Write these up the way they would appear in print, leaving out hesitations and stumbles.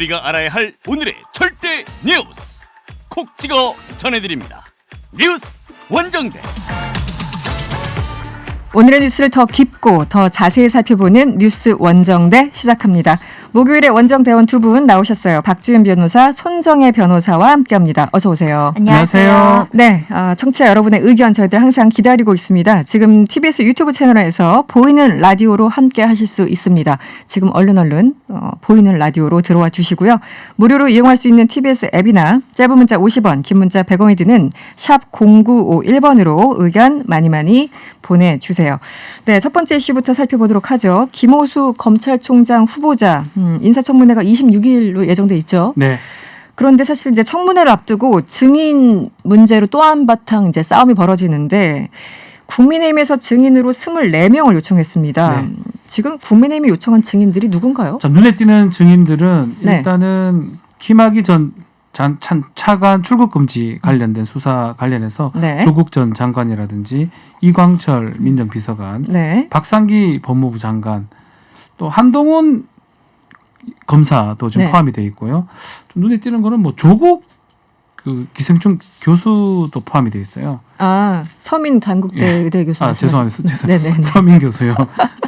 우리가 알아야 할 오늘의 절대 뉴스 콕 찍어 전해드립니다. 뉴스 원정대. 오늘의 뉴스를 더 깊고 더 자세히 살펴보는 뉴스 원정대 시작합니다. 목요일에 원정대원 두 분 나오셨어요. 박주윤 변호사, 손정혜 변호사와 함께합니다. 어서 오세요. 안녕하세요. 네, 청취자 여러분의 의견 저희들 항상 기다리고 있습니다. 지금 TBS 유튜브 채널에서 보이는 라디오로 함께 하실 수 있습니다. 지금 얼른 보이는 라디오로 들어와 주시고요. 무료로 이용할 수 있는 TBS 앱이나 짧은 문자 50원, 긴 문자 100원이 드는 샵 0951번으로 의견 많이 보내주세요. 네, 첫 번째 이슈부터 살펴보도록 하죠. 김호수 검찰총장 후보자 인사청문회가 26일로 예정돼 있죠. 네. 그런데 사실 이제 청문회를 앞두고 증인 문제로 또 한바탕 이제 싸움이 벌어지는데 국민의힘에서 증인으로 24명을 요청했습니다. 네. 지금 국민의힘이 요청한 증인들이 누군가요? 자, 눈에 띄는 증인들은 네. 일단은 김학의 전 차관 출국 금지 관련된 수사 관련해서 네. 조국 전 장관이라든지 이광철 민정비서관, 네. 박상기 법무부 장관, 또 한동훈 검사도 좀 네. 포함이 돼 있고요. 좀 눈에 띄는 거는 뭐 조국 그 기생충 교수도 포함이 돼 있어요. 서민 단국대 예. 의대 교수. 죄송합니다. 네네. 서민 교수요.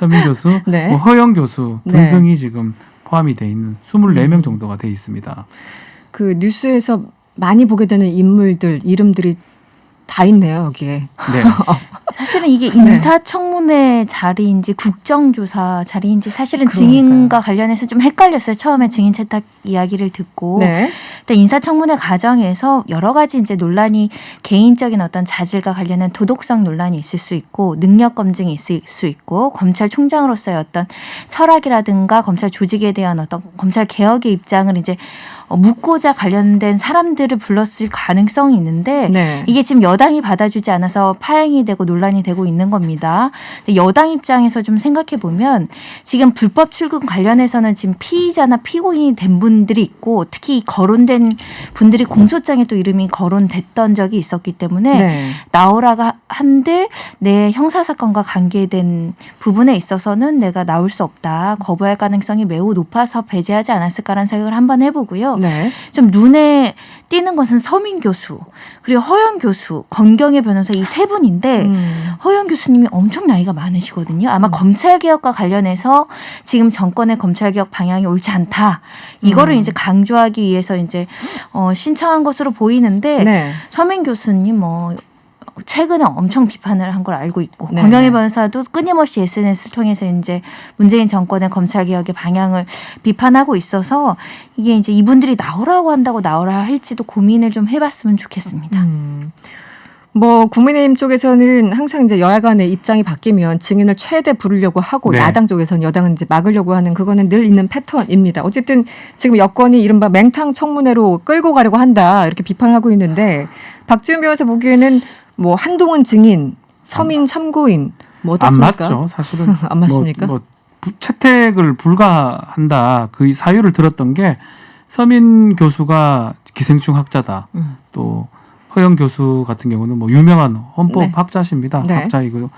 서민 교수, 네. 뭐 허영 교수 네. 등등이 지금 포함이 돼 있는 24명 정도가 돼 있습니다. 그 뉴스에서 많이 보게 되는 인물들 이름들이 다 있네요 여기에. 네. 사실은 이게 인사청문회 자리인지 국정조사 자리인지 사실은 그러니까요. 증인과 관련해서 좀 헷갈렸어요. 처음에 증인 채택 이야기를 듣고. 네. 근데 인사청문회 과정에서 여러 가지 이제 논란이 개인적인 어떤 자질과 관련된 도덕성 논란이 있을 수 있고 능력 검증이 있을 수 있고 검찰총장으로서의 어떤 철학이라든가 검찰 조직에 대한 어떤 검찰 개혁의 입장을 이제 묻고자 관련된 사람들을 불렀을 가능성이 있는데 네. 이게 지금 여당이 받아주지 않아서 파행이 되고 논란이 되고 있는 겁니다. 근데 여당 입장에서 좀 생각해 보면 지금 불법 출국 관련해서는 지금 피의자나 피고인이 된 분들이 있고 특히 거론된 분들이 공소장에 또 이름이 거론됐던 적이 있었기 때문에 네. 나오라고 한들 내 형사사건과 관계된 부분에 있어서는 내가 나올 수 없다. 거부할 가능성이 매우 높아서 배제하지 않았을까라는 생각을 한번 해보고요. 네. 좀 눈에 띄는 것은 서민 교수 그리고 허영 교수, 권경혜 변호사 이 세 분인데 허영 교수님이 엄청 나이가 많으시거든요. 아마 검찰개혁과 관련해서 지금 정권의 검찰개혁 방향이 옳지 않다. 이거를 이제 강조하기 위해서 이제 신청한 것으로 보이는데 네. 서민 교수님 최근에 엄청 비판을 한 걸 알고 있고 네. 권경혜 변호사도 끊임없이 SNS를 통해서 이제 문재인 정권의 검찰개혁의 방향을 비판하고 있어서 이게 이제 이분들이 나오라고 한다고 나오라 할지도 고민을 좀 해봤으면 좋겠습니다. 뭐 국민의힘 쪽에서는 항상 이제 여야 간의 입장이 바뀌면 증인을 최대 부르려고 하고 네. 야당 쪽에서는 여당은 이제 막으려고 하는 그거는 늘 있는 패턴입니다. 어쨌든 지금 여권이 이른바 맹탕 청문회로 끌고 가려고 한다 이렇게 비판을 하고 있는데 박지훈 변호사 보기에는 뭐 한동훈 증인, 서민 참고인 뭐 안 어떻습니까? 맞죠, 사실은. 안 맞습니까? 채택을 불가한다. 그 사유를 들었던 게 서민 교수가 기생충 학자다. 또 허영 교수 같은 경우는 뭐 유명한 헌법 네. 학자십니다. 네. 학자이고요.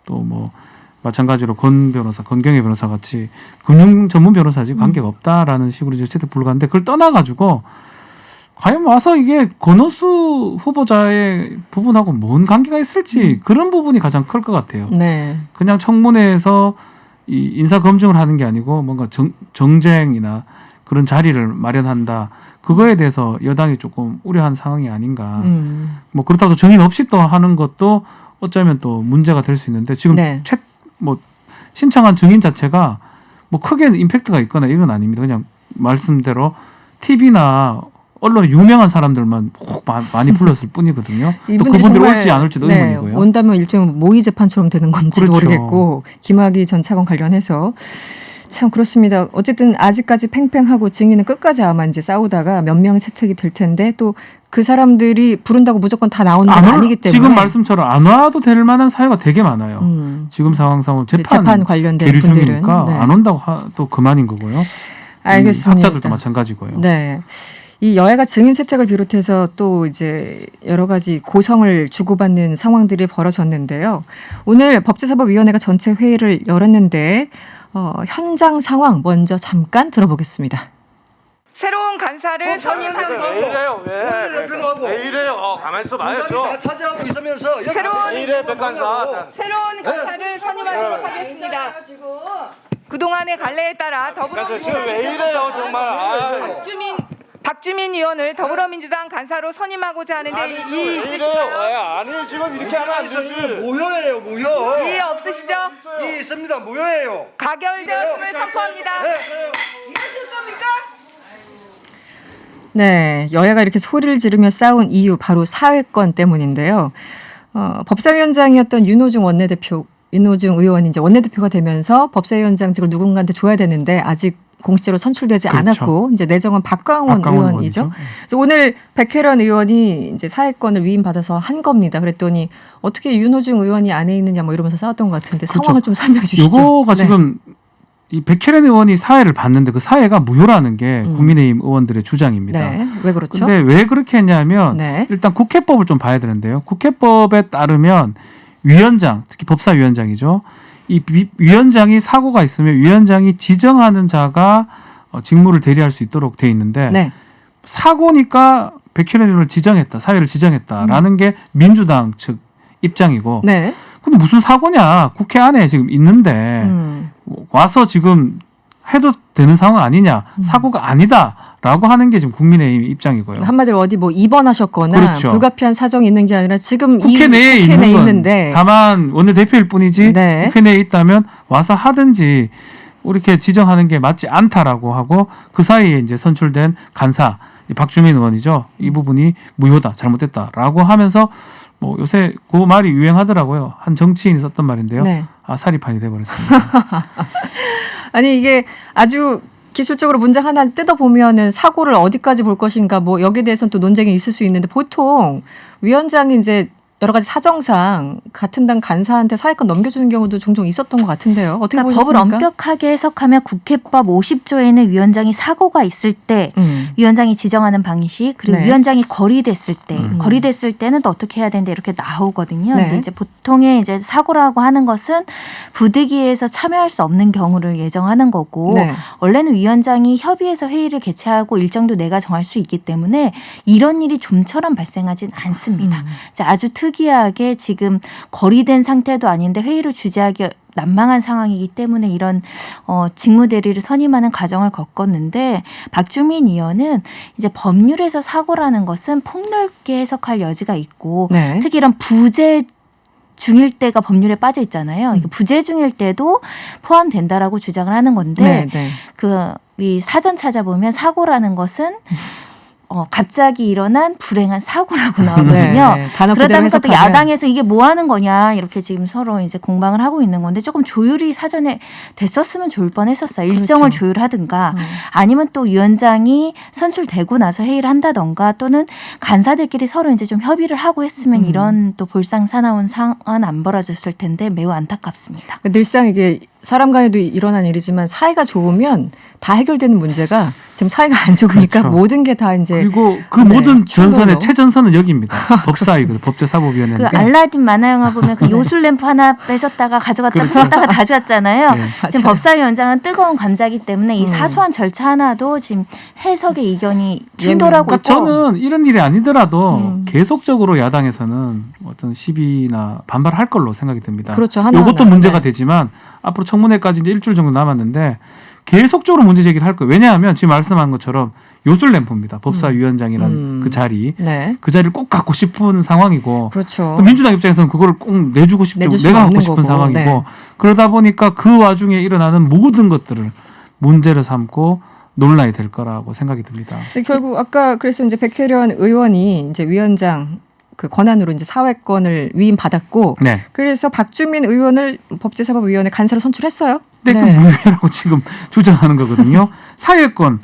또 뭐 마찬가지로 권경혜 변호사 같이 금융 전문 변호사지 관계가 없다라는 식으로 이제 채택 불가한데 그걸 떠나가지고 과연 와서 이게 권오수 후보자의 부분하고 뭔 관계가 있을지 그런 부분이 가장 클 것 같아요. 네. 그냥 청문회에서 이 인사 검증을 하는 게 아니고 뭔가 정쟁이나 그런 자리를 마련한다. 그거에 대해서 여당이 조금 우려한 상황이 아닌가. 뭐 그렇다고 증인 없이 또 하는 것도 어쩌면 또 문제가 될 수 있는데 지금 네. 신청한 증인 자체가 뭐 크게 임팩트가 있거나 이건 아닙니다. 그냥 말씀대로 TV나 언론에 유명한 사람들만 꼭 많이 불렀을 뿐이거든요. 또 그분들이 올지 안 올지도 의문이고요. 온다면 일종의 모의 재판처럼 되는 건지도 그렇죠. 모르겠고 김학의 전 차관 관련해서 참 그렇습니다. 어쨌든 아직까지 팽팽하고 증인은 끝까지 아마 이제 싸우다가 몇 명이 채택이 될 텐데 또 그 사람들이 부른다고 무조건 다 나오는 건 아니기 때문에 지금 말씀처럼 안 와도 될 만한 사유가 되게 많아요. 지금 상황상은 재판 관련된 계류 분들은 중이니까 네. 안 온다고 또 그만인 거고요. 알겠습니다. 학자들도 마찬가지고요. 네. 이 여야가 증인 채택을 비롯해서 또 이제 여러 가지 고성을 주고받는 상황들이 벌어졌는데요. 오늘 법제사법위원회가 전체 회의를 열었는데 현장 상황 먼저 잠깐 들어보겠습니다. 새로운 간사를 선임하고 왜 이래요? 왜 이래요? 가만히 있어 봐요. 다 차지하고 있으면서 왜 이래 백간사? 새로운 간사를 선임하도록 하겠습니다. 그동안의 관례에 따라 백간사 지금 왜 이래요 정말? 아이. 박주민 의원을 더불어민주당 간사로 선임하고자 하는데 아니 지금 이의 왜 있으시죠? 이래요? 아니 지금 이렇게 하면 안 되지. 무효예요, 무효. 이의 없으시죠? 이 있습니다, 무효예요. 가결되었음을 선포합니다. 네, 여야가 이렇게 소리를 지르며 싸운 이유 바로 사회권 때문인데요. 법사위원장이었던 윤호중 의원이 이제 원내대표가 되면서 법사위원장직을 누군가한테 줘야 되는데 아직 공식적으로 선출되지 그렇죠. 않았고 이제 내정은 박광원 의원이죠. 의원이죠. 그래서 오늘 백혜련 의원이 이제 사회권을 위임받아서 한 겁니다. 그랬더니 어떻게 윤호중 의원이 안에 있느냐 뭐 이러면서 싸웠던 것 같은데 그렇죠. 상황을 좀 설명해 주시죠. 요거가 네. 지금 이 백혜련 의원이 사회를 봤는데 그 사회가 무효라는 게 국민의힘 의원들의 주장입니다. 네, 왜 그렇죠? 근데 왜 그렇게 했냐면 네. 일단 국회법을 좀 봐야 되는데요. 국회법에 따르면 위원장, 특히 법사위원장이죠. 이 위원장이 사고가 있으면 위원장이 지정하는 자가 직무를 대리할 수 있도록 돼 있는데 네. 사고니까 백혜련 의원을 지정했다, 사회를 지정했다라는 게 민주당 측 입장이고. 네. 근데 무슨 사고냐? 국회 안에 지금 있는데 와서 지금 해도 되는 상황 아니냐? 사고가 아니다라고 하는 게 지금 국민의힘 입장이고요. 한마디로 어디 뭐 입원하셨거나 그렇죠. 불가피한 사정이 있는 게 아니라 지금 국회 내에 국회 내에 있는 건 있는데 다만 원내대표일 뿐이지 네. 국회 내에 있다면 와서 하든지 이렇게 지정하는 게 맞지 않다라고 하고 그 사이에 이제 선출된 간사 박주민 의원이죠. 이 부분이 무효다, 잘못됐다라고 하면서 뭐 요새 그 말이 유행하더라고요. 한 정치인이 썼던 말인데요. 네. 아 사리판이 돼버렸습니다. 아니 이게 아주 기술적으로 문제 하나를 뜯어보면은 사고를 어디까지 볼 것인가 뭐 여기에 대해서는 또 논쟁이 있을 수 있는데 보통 위원장이 이제 여러 가지 사정상 같은 당 간사한테 사회권 넘겨주는 경우도 종종 있었던 것 같은데요. 어떻게 그러니까 보셨습니까? 법을 엄격하게 해석하면 국회법 50조에는 위원장이 사고가 있을 때 위원장이 지정하는 방식 그리고 네. 위원장이 거리됐을 때 거리됐을 때는 또 어떻게 해야 되는데 이렇게 나오거든요. 네. 그래서 이제 보통의 이제 사고라고 하는 것은 부득이해서 참여할 수 없는 경우를 예정하는 거고 네. 원래는 위원장이 협의해서 회의를 개최하고 일정도 내가 정할 수 있기 때문에 이런 일이 좀처럼 발생하진 않습니다. 이제 아주 특이하게 지금 거리된 상태도 아닌데 회의를 주재하기 난망한 상황이기 때문에 이런 직무 대리를 선임하는 과정을 겪었는데 박주민 의원은 이제 법률에서 사고라는 것은 폭넓게 해석할 여지가 있고 네. 특히 이런 부재 중일 때가 법률에 빠져 있잖아요. 이게 부재 중일 때도 포함된다라고 주장을 하는 건데 네, 네. 우리 사전 찾아보면 사고라는 것은 갑자기 일어난 불행한 사고라고 나오거든요. 네, 단어 그러다 그대로 보니까 또 해석하면 야당에서 이게 뭐 하는 거냐 이렇게 지금 서로 이제 공방을 하고 있는 건데 조금 조율이 사전에 됐었으면 좋을 뻔했었어요. 일정을 그렇죠. 조율하든가 아니면 또 위원장이 선출되고 나서 회의를 한다던가 또는 간사들끼리 서로 이제 좀 협의를 하고 했으면 이런 또 볼상사나운 상황은 안 벌어졌을 텐데 매우 안타깝습니다. 늘상 이게 사람 간에도 일어난 일이지만 사이가 좋으면 다 해결되는 문제가 지금 사이가 안 좋으니까 그렇죠. 모든 게 다 이제 그리고 그 네, 모든 충돌로. 전선의 최전선은 여기입니다. 법사위거든, 법제사법위원회인데. 그 알라딘 만화 영화 보면 그 요술 램프 하나 뺏었다가 가져갔다 뺏었다가 가져왔잖아요. 네. 지금 맞아요. 법사위원장은 뜨거운 감자기 때문에 이 사소한 절차 하나도 지금 해석의 이견이 충돌하고 그러니까 있고 저는 이런 일이 아니더라도 계속적으로 야당에서는 어떤 시비나 반발할 걸로 생각이 듭니다. 그렇죠. 하나하나. 이것도 문제가 네. 되지만 앞으로 청문회까지 이제 일주일 정도 남았는데 계속적으로 문제 제기를 할 거예요. 왜냐하면 지금 말씀한 것처럼 요술램프입니다. 법사위원장이라는 그 자리. 네. 그 자리를 꼭 갖고 싶은 상황이고 그렇죠. 또 민주당 입장에서는 그걸 꼭 내주고 싶죠. 내줄 수 내가 없는 갖고 싶은 거고. 상황이고 네. 그러다 보니까 그 와중에 일어나는 모든 것들을 문제를 삼고 논란이 될 거라고 생각이 듭니다. 근데 결국 아까 그래서 이제 백혜련 의원이 이제 위원장 그 권한으로 이제 사회권을 위임받았고 네. 그래서 박주민 의원을 법제사법위원회 간사로 선출했어요. 근데 그 무효라고 지금 주장하는 거거든요. 사회권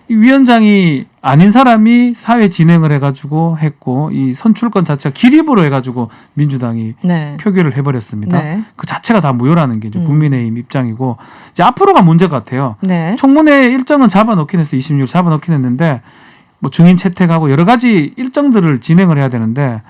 이 위원장이 아닌 사람이 사회 진행을 해가지고 했고 이 선출권 자체가 기립으로 해가지고 민주당이 네. 표결을 해버렸습니다. 네. 그 자체가 다 무효라는 게 이제 국민의힘 입장이고 이제 앞으로가 문제 같아요. 네. 청문회 일정은 잡아놓긴 했어요. 26일 잡아놓긴 했는데 뭐 증인 채택하고 여러 가지 일정들을 진행을 해야 되는데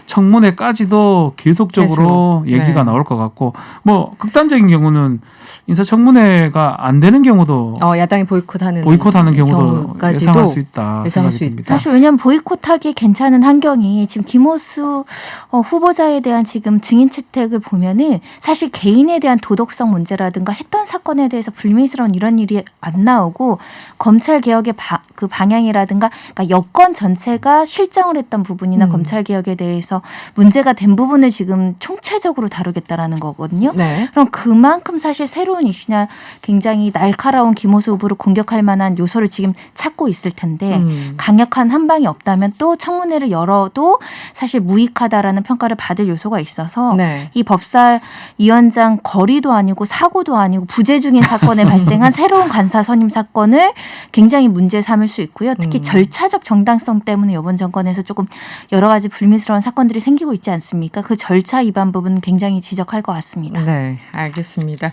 청문회까지도 계속적으로 계속. 얘기가 네. 나올 것 같고 뭐 극단적인 경우는 인사청문회가 안 되는 경우도 야당이 보이콧하는 경우도 경우까지도 예상할 수 있다 예상할 생각이 수 듭니다. 사실 왜냐하면 보이콧하기 괜찮은 환경이 지금 김호수 후보자에 대한 지금 증인 채택을 보면은 사실 개인에 대한 도덕성 문제라든가 했던 사건에 대해서 불미스러운 이런 일이 안 나오고 검찰 개혁의 그 방향이라든가 그러니까 여권 전체가 실정을 했던 부분이나 검찰 개혁에 대해서 문제가 된 부분을 지금 총체적으로 다루겠다라는 거거든요. 네. 그럼 그만큼 사실 새로운 이슈냐 굉장히 날카로운 김호수 후보를 공격할 만한 요소를 지금 찾고 있을 텐데 강력한 한 방이 없다면 또 청문회를 열어도 사실 무익하다라는 평가를 받을 요소가 있어서 네. 이 법사위원장 거리도 아니고 사고도 아니고 부재 중인 사건에 발생한 새로운 간사 선임 사건을 굉장히 문제 삼을 수 있고요. 특히 절차적 정당성 때문에 이번 정권에서 조금 여러 가지 불미스러운 사건들이 생기고 있지 않습니까? 그 절차 위반 부분 굉장히 지적할 것 같습니다. 네, 알겠습니다.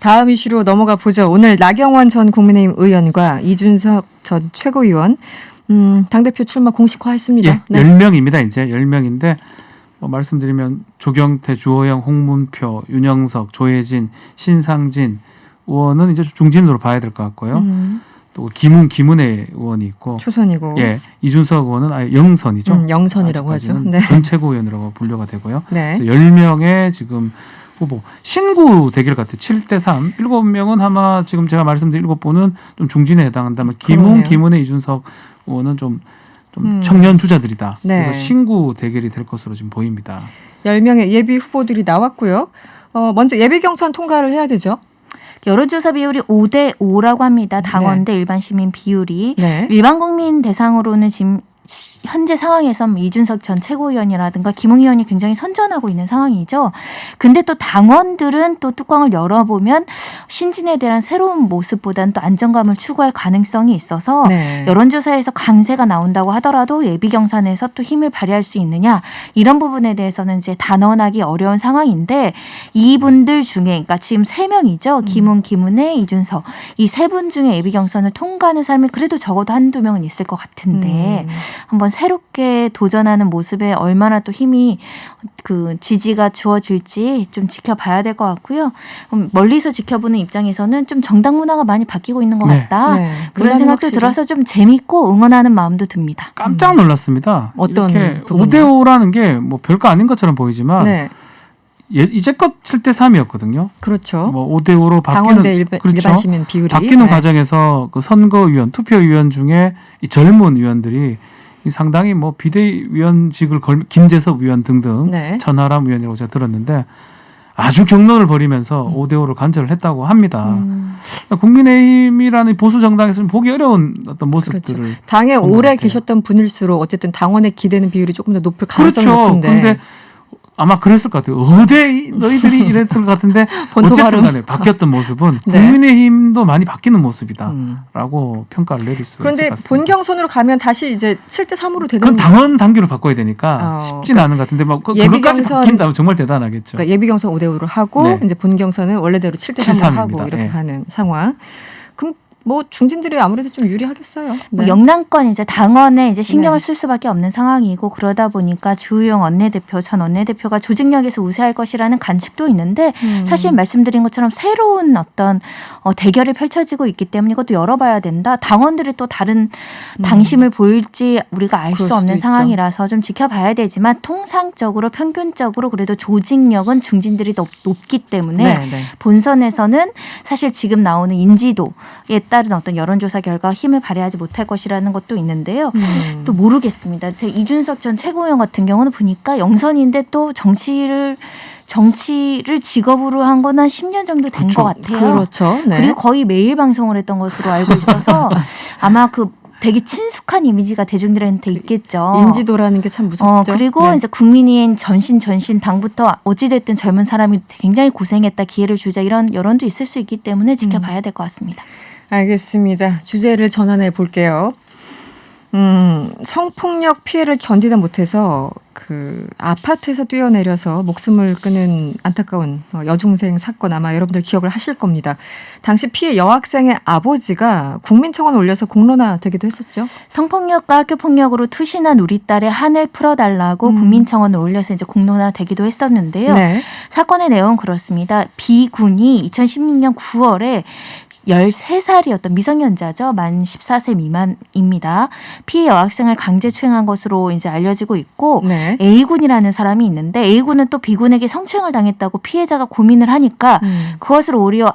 다음 이슈로 넘어가 보죠. 오늘 나경원 전 국민의힘 의원과 이준석 전 최고위원 당대표 출마 공식화했습니다. 예, 10명입니다. 이제 10명인데 말씀드리면 조경태, 주호영, 홍문표, 윤영석, 조혜진, 신상진 의원은 이제 중진으로 봐야 될 것 같고요. 또 김은혜 의원이 있고 초선이고 예, 이준석 의원은 아예 영선이죠. 영선이라고 하죠. 아직까지는 네. 전 최고위원이라고 분류가 되고요. 네. 그래서 10명의 지금 후보 신구 대결 같아요. 7대3. 7명은 아마 지금 제가 말씀드린 7분은 좀 중진에 해당한다면 그러네요. 김은혜, 이준석 의원은 좀 청년 주자들이다. 네. 그래서 신구 대결이 될 것으로 지금 보입니다. 10명의 예비 후보들이 나왔고요. 먼저 예비 경선 통과를 해야 되죠. 여론조사 비율이 5대5라고 합니다. 당원 대 일반 시민 비율이. 네. 일반 국민 대상으로는 지금 현재 상황에서 이준석 전 최고위원이라든가 김웅 의원이 굉장히 선전하고 있는 상황이죠. 근데 또 당원들은 또 뚜껑을 열어보면 신진에 대한 새로운 모습보다는 또 안정감을 추구할 가능성이 있어서 네. 여론조사에서 강세가 나온다고 하더라도 예비 경선에서 또 힘을 발휘할 수 있느냐 이런 부분에 대해서는 이제 단언하기 어려운 상황인데 이분들 중에 그러니까 지금 3명이죠. 김웅, 김은혜, 이준석 이 3분 중에 예비 경선을 통과하는 사람이 그래도 적어도 한두 명은 있을 것 같은데 한번 새롭게 도전하는 모습에 얼마나 또 힘이 그 지지가 주어질지 좀 지켜봐야 될 것 같고요. 멀리서 지켜보는 입장에서는 좀 정당 문화가 많이 바뀌고 있는 것 네. 같다. 네. 그런 문화는 생각도 확실히. 들어서 좀 재밌고 응원하는 마음도 듭니다. 깜짝 놀랐습니다. 어떤 이렇게 부분이요? 5대5라는 게 뭐 별거 아닌 것처럼 보이지만 네. 이제껏 7대3이었거든요. 그렇죠. 뭐 5대5로 당원 대 바뀌는 일반 시민 비율이 바뀌는 네. 과정에서 그 선거위원, 투표위원 중에 이 젊은 위원들이 상당히 뭐 비대위원직을 김재섭 위원 등등 네. 천하람 위원이라고 제가 들었는데 아주 경론을 벌이면서 5대5로 간절을 했다고 합니다. 국민의힘이라는 보수 정당에서는 보기 어려운 어떤 모습들을 그렇죠. 당에 본 것 오래 같아요. 계셨던 분일수록 어쨌든 당원에 기대는 비율이 조금 더 높을 가능성이 그렇죠. 높은데 그런데 아마 그랬을 것 같아요. 어디 너희들이 이랬을 것 같은데 본토 어쨌든 발음. 간에 바뀌었던 모습은 네. 국민의힘도 많이 바뀌는 모습이다라고 평가를 내릴 수 있을 것 그런데 같습니다. 본 경선으로 가면 다시 이제 7대3으로 되는 그건 당원 당규를 바꿔야 되니까 쉽진 그러니까 않은 것 같은데 뭐 예비 그것까지 경선- 바뀐다면 정말 대단하겠죠. 그러니까 예비 경선 5대5로 하고 네. 이제 본 경선은 원래대로 7대3으로 7-3 하고 입니다. 이렇게 네. 가는 상황. 그럼 뭐 중진들이 아무래도 좀 유리하겠어요. 뭐 네. 영남권 이제 당원에 이제 신경을 네. 쓸 수밖에 없는 상황이고 그러다 보니까 주호영 원내대표, 전 원내대표가 조직력에서 우세할 것이라는 관측도 있는데 사실 말씀드린 것처럼 새로운 어떤 대결이 펼쳐지고 있기 때문에 이것도 열어봐야 된다. 당원들이 또 다른 당심을 보일지 우리가 알 그럴 수 없는 수도 있죠. 상황이라서 좀 지켜봐야 되지만 통상적으로 평균적으로 그래도 조직력은 중진들이 높기 때문에 네, 네. 본선에서는 사실 지금 나오는 인지도에 따른 어떤 여론조사 결과 힘을 발휘하지 못할 것이라는 것도 있는데요. 또 모르겠습니다. 이준석 전 최고위원 같은 경우는 보니까 영선인데 또 정치를 직업으로 한 건 한 10년 정도 된 것 같아요. 그렇죠. 네. 그리고 거의 매일 방송을 했던 것으로 알고 있어서 아마 그 되게 친숙한 이미지가 대중들한테 있겠죠. 인지도라는 게 참 무섭죠. 그리고 네. 이제 국민의힘 전신 당부터 어찌됐든 젊은 사람이 굉장히 고생했다 기회를 주자 이런 여론도 있을 수 있기 때문에 지켜봐야 될 것 같습니다. 알겠습니다. 주제를 전환해 볼게요. 성폭력 피해를 견디다 못해서 그 아파트에서 뛰어내려서 목숨을 끊은 안타까운 여중생 사건 아마 여러분들 기억을 하실 겁니다. 당시 피해 여학생의 아버지가 국민청원을 올려서 공론화되기도 했었죠. 성폭력과 학교폭력으로 투신한 우리 딸의 한을 풀어달라고 국민청원을 올려서 이제 공론화되기도 했었는데요. 네. 사건의 내용은 그렇습니다. B 군이 2016년 9월에 13살이었던 미성년자죠. 만 14세 미만입니다. 피해 여학생을 강제추행한 것으로 이제 알려지고 있고 네. A군이라는 사람이 있는데 A군은 또 B군에게 성추행을 당했다고 피해자가 고민을 하니까 그것을 오히려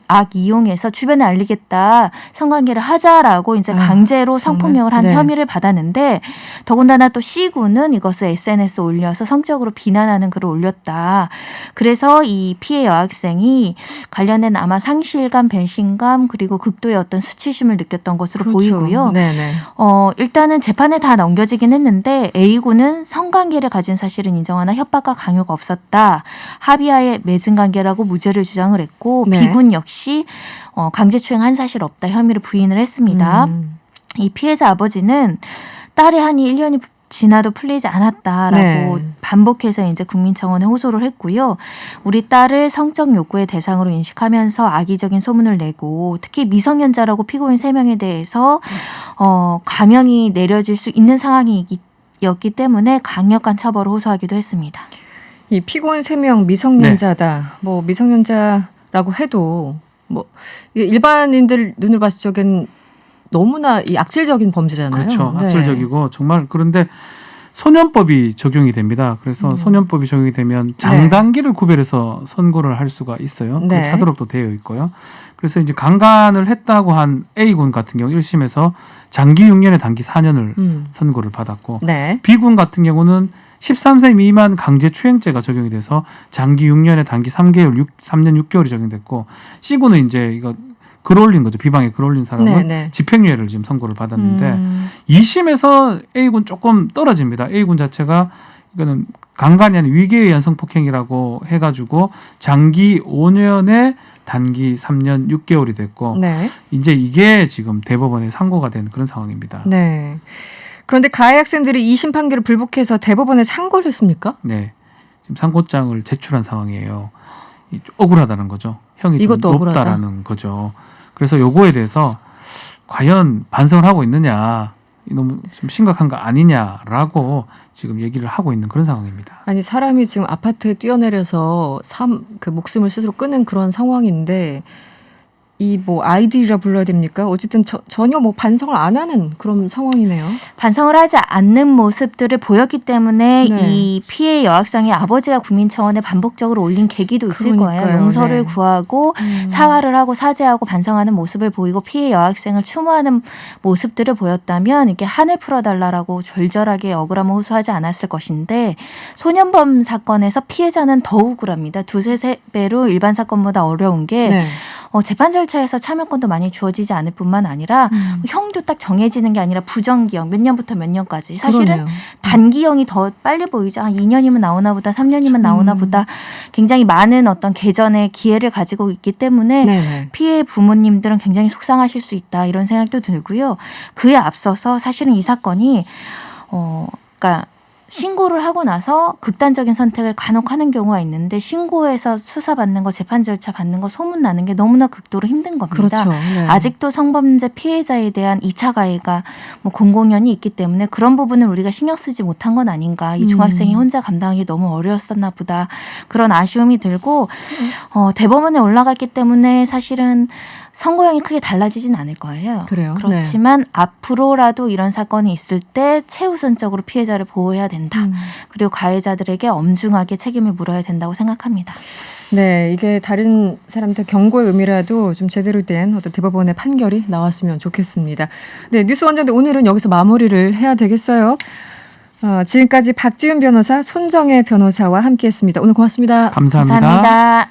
악이용해서 주변에 알리겠다. 성관계를 하자라고 이제 강제로 성폭력을 한 네. 혐의를 받았는데 더군다나 또 C군은 이것을 SNS에 올려서 성적으로 비난하는 글을 올렸다. 그래서 이 피해 여학생이 관련된 아마 상실감, 배신감 그리고 극도의 어떤 수치심을 느꼈던 것으로 그렇죠. 보이고요. 네네. 일단은 재판에 다 넘겨지긴 했는데 A군은 성관계를 가진 사실은 인정하나 협박과 강요가 없었다. 합의하에 맺은 관계라고 무죄를 주장을 했고 네. B군 역시 강제추행한 사실 없다 혐의를 부인을 했습니다. 이 피해자 아버지는 딸의 한이 1년이 지나도 풀리지 않았다라고 네. 반복해서 이제 국민청원에 호소를 했고요. 우리 딸을 성적 욕구의 대상으로 인식하면서 악의적인 소문을 내고 특히 미성년자라고 피고인 3명에 대해서 감형이 내려질 수 있는 상황이었기 때문에 강력한 처벌을 호소하기도 했습니다. 이 피고인 3명 미성년자다. 뭐 미성년자라고 해도 뭐 이게 일반인들 눈으로 봤을 적엔 너무나 이 악질적인 범죄잖아요. 그렇죠. 네. 악질적이고 정말 그런데 소년법이 적용이 됩니다. 그래서 소년법이 적용이 되면 장단기를 구별해서 선고를 할 수가 있어요. 네. 그렇게 하도록 또 되어 있고요. 그래서 이제 강간을 했다고 한 A군 같은 경우 1심에서 장기 6년에 단기 4년을 선고를 받았고 네. B군 같은 경우는 13세 미만 강제추행죄가 적용이 돼서 장기 6년에 단기 3년 6개월이 적용됐고 C군은 이제 이거 글 올린 거죠. 비방에 글 올린 사람은 네네. 집행유예를 지금 선고를 받았는데 2심에서 A군 조금 떨어집니다. A군 자체가 이거는 강간이 아닌 위계에 의한 성폭행이라고 해가지고 장기 5년에 단기 3년 6개월이 됐고 네. 이제 이게 지금 대법원에 상고가 된 그런 상황입니다. 네. 그런데 가해 학생들이 2심 판결을 불복해서 대법원에 상고를 했습니까? 네. 지금 상고장을 제출한 상황이에요. 좀 억울하다는 거죠. 형이 좀 이것도 높다라는 억울하다. 거죠. 그래서 요거에 대해서 과연 반성을 하고 있느냐, 너무 좀 심각한 거 아니냐라고 지금 얘기를 하고 있는 그런 상황입니다. 아니 사람이 지금 아파트에 뛰어내려서 그 목숨을 스스로 끊은 그런 상황인데 이 뭐 아이들이라 불러야 됩니까? 어쨌든 전혀 뭐 반성을 안 하는 그런 상황이네요. 반성을 하지 않는 모습들을 보였기 때문에 네. 이 피해 여학생의 아버지가 국민청원에 반복적으로 올린 계기도 있을 거예요. 그러니까요. 용서를 네. 구하고 사과를 하고 사죄하고 반성하는 모습을 보이고 피해 여학생을 추모하는 모습들을 보였다면 이렇게 한을 풀어달라고 절절하게 억울함을 호소하지 않았을 것인데 소년범 사건에서 피해자는 더 억울합니다. 2~3배로 일반 사건보다 어려운 게 네. 재판 절차에서 참여권도 많이 주어지지 않을 뿐만 아니라 형도 딱 정해지는 게 아니라 부정기형 몇 년부터 몇 년까지 사실은 그러네요. 단기형이 더 빨리 보이죠. 2년이면 나오나 보다 3년이면 나오나 보다 굉장히 많은 어떤 개전의 기회를 가지고 있기 때문에 네네. 피해 부모님들은 굉장히 속상하실 수 있다 이런 생각도 들고요. 그에 앞서서 사실은 이 사건이 그러니까 신고를 하고 나서 극단적인 선택을 간혹 하는 경우가 있는데 신고해서 수사받는 거, 재판 절차 받는 거 소문나는 게 너무나 극도로 힘든 겁니다. 그렇죠. 네. 아직도 성범죄 피해자에 대한 2차 가해가 뭐 공공연히 있기 때문에 그런 부분을 우리가 신경 쓰지 못한 건 아닌가. 이 중학생이 혼자 감당하기 너무 어려웠었나 보다. 그런 아쉬움이 들고 대법원에 올라갔기 때문에 사실은 선고형이 크게 달라지진 않을 거예요. 그래요? 그렇지만 앞으로라도 이런 사건이 있을 때 최우선적으로 피해자를 보호해야 된다. 그리고 가해자들에게 엄중하게 책임을 물어야 된다고 생각합니다. 네, 이게 다른 사람한테 경고의 의미라도 좀 제대로 된 어떤 대법원의 판결이 나왔으면 좋겠습니다. 네, 뉴스 원장님 오늘은 여기서 마무리를 해야 되겠어요. 지금까지 박지훈 변호사, 손정혜 변호사와 함께했습니다. 오늘 고맙습니다. 감사합니다. 감사합니다.